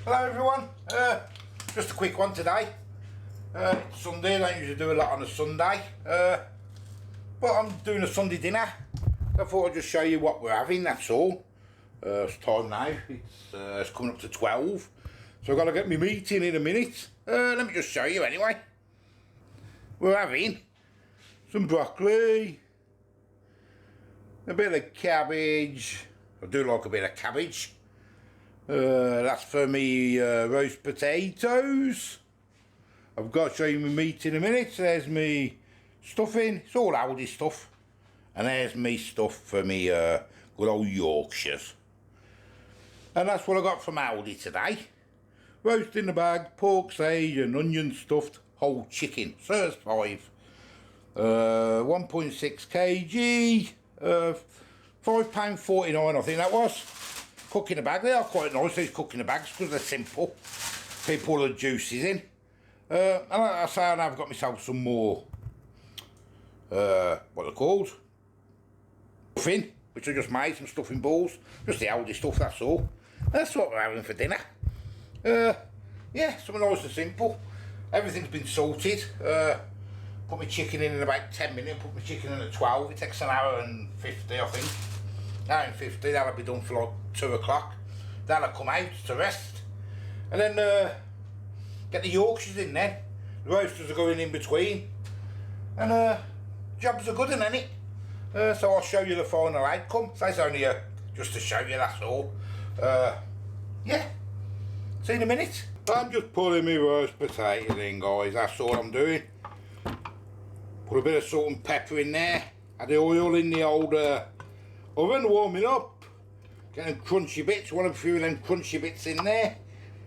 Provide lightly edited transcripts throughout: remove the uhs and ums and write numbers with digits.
Hello everyone, just a quick one today. It's Sunday, I don't usually do a lot on a Sunday, but I'm doing a Sunday dinner. I thought I'd just show you what we're having, that's all. It's time now, it's coming up to 12, so I've got to get my meat in a minute. Let me just show you anyway. We're having some broccoli, a bit of cabbage. I do like a bit of cabbage. That's for me roast potatoes. I've got to show you my meat in a minute. There's me stuffing. It's all Aldi stuff. And there's me stuff for me good old Yorkshires. And that's what I got from Aldi today. Roast in the bag, pork sage and onion stuffed whole chicken. So it's 5. 1.6 kg. £5.49 I think that was. Cook in a bag. They are quite nice, these cook in the bags, because they're simple. Keep all the juices in. And like I say, I've got myself some more, what they're called, stuffing, which I just made, some stuffing balls. Just the Aldi stuff, that's all. That's what we're having for dinner. Yeah, something nice and simple. Everything's been salted. Put my chicken in about 10 minutes, put my chicken in at 12. It takes an hour and 50, I think. Hour and 50, that'll be done for like 2 o'clock. That'll come out to rest. And then get the Yorkshires in then. The roasters are going in between. And jobs are good, isn't it? So I'll show you the final outcome. So it's only just to show you, that's all. Yeah. See you in a minute. I'm just pulling my roast potatoes in, guys. That's all I'm doing. Put a bit of salt and pepper in there. Add the oil in the old oven, warming up. Get them crunchy bits, want a few of them crunchy bits in there.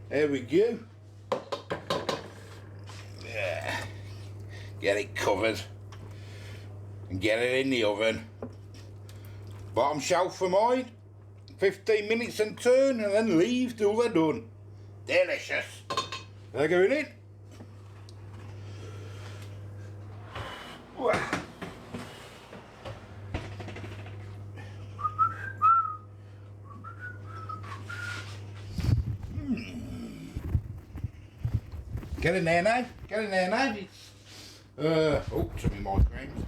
There we go. Yeah. Get it covered. And get it in the oven. Bottom shelf for mine. 15 minutes and turn, and then leave till they're done. Delicious. They're going in. Get in there now, get in there now. Oh, to me migraines.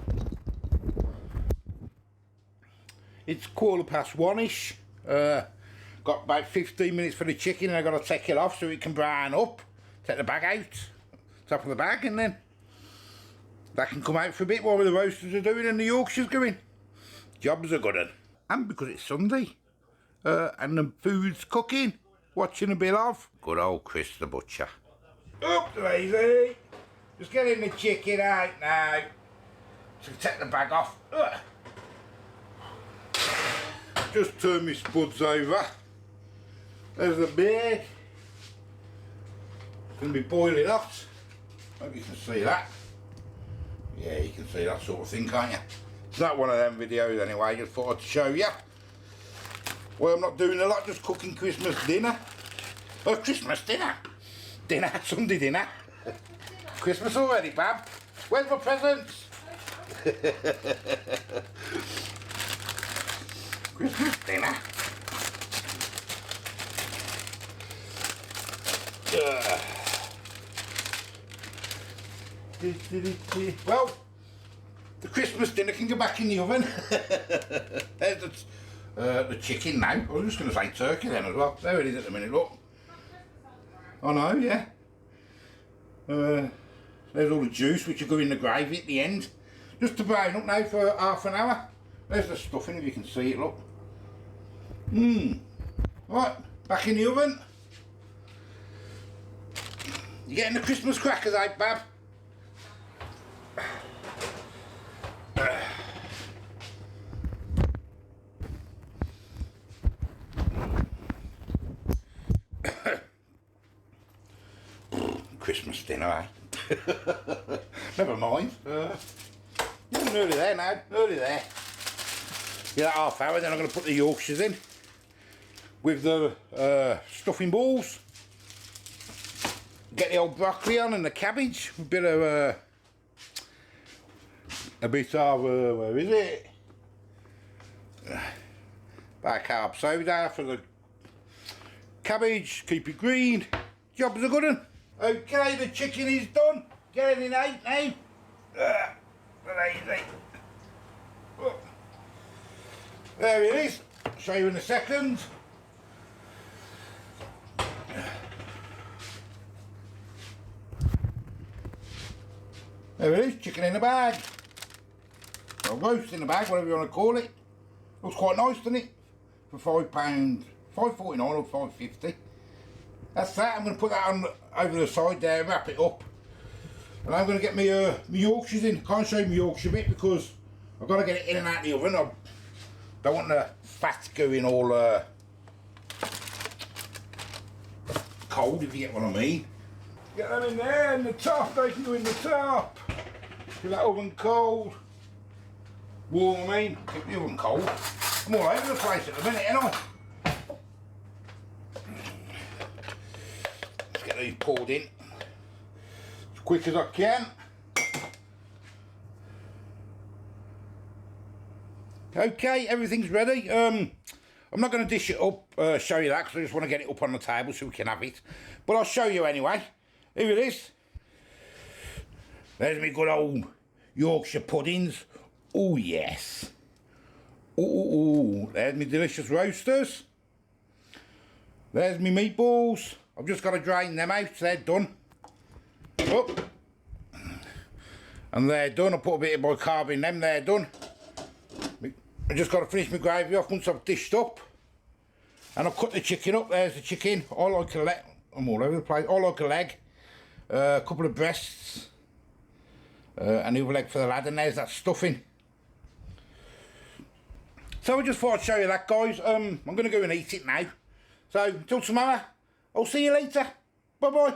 It's 1:15ish. Got about 15 minutes for the chicken, and I've got to take it off so it can brown up. Take the bag out, top of the bag, and then that can come out for a bit while the roasters are doing and the Yorkshire's going. Jobs are good. And because it's Sunday, and the food's cooking, watching a bit of good old Chris the Butcher. Up lazy. Just getting the chicken out now. So take the bag off. Just turn my spuds over. There's the bag. It's going to be boiling hot. Hope you can see that. Yeah, you can see that sort of thing, can't you? It's not one of them videos anyway, just thought I'd show you. Well, I'm not doing a lot, just cooking Christmas dinner. Oh, Christmas dinner! Sunday dinner. Christmas already, Bab. Where's my presents? Christmas dinner. Well, the Christmas dinner can go back in the oven. There's the chicken now. I was just going to say turkey then as well. There it is at the minute, look. Oh no, yeah. There's all the juice which will go in the gravy at the end. Just to brown up now for half an hour. There's the stuffing if you can see it, look. Right, back in the oven. You getting the Christmas crackers out, Bab? Christmas dinner, eh? Never mind. Nearly there now, nearly there. Get that half hour, then I'm going to put the Yorkshires in with the stuffing balls. Get the old broccoli on and the cabbage. A bit of where is it? Bicarb soda for the cabbage, keep it green. Job's a good one. Okay, the chicken is done. Getting in 8 now. There it is. Show you in a second. There it is, chicken in a bag. Or roast in a bag, whatever you want to call it. Looks quite nice, doesn't it? For £5, £5.49 or £5.50. That's that. I'm going to put that on over the side there, wrap it up. And I'm going to get my Yorkshires in. Can't show you my Yorkshire bit because I've got to get it in and out of the oven. I don't want the fat going all cold, if you get what I mean. Get them in there, in the top. They can go in the top. Get that oven cold. Warm, I mean. Keep the oven cold. I'm all over the place at the minute, ain't I? Let's get these poured in as quick as I can. Okay, everything's ready. I'm not going to dish it up, show you that, because I just want to get it up on the table so we can have it. But I'll show you anyway. Here it is. There's me good old Yorkshire puddings. Oh yes. Oh, there's me delicious roasters. There's me meatballs. I've just got to drain them out, they're done. Oh. And they're done. I put a bit of bicarb in them, they're done. I just got to finish my gravy off once I've dished up. And I've cut the chicken up. There's the chicken. I like a leg. I'm all over the place. I like a leg. A couple of breasts. Another leg for the lad. And there's that stuffing. So I just thought I'd show you that, guys. I'm going to go and eat it now. So until tomorrow, I'll see you later. Bye-bye.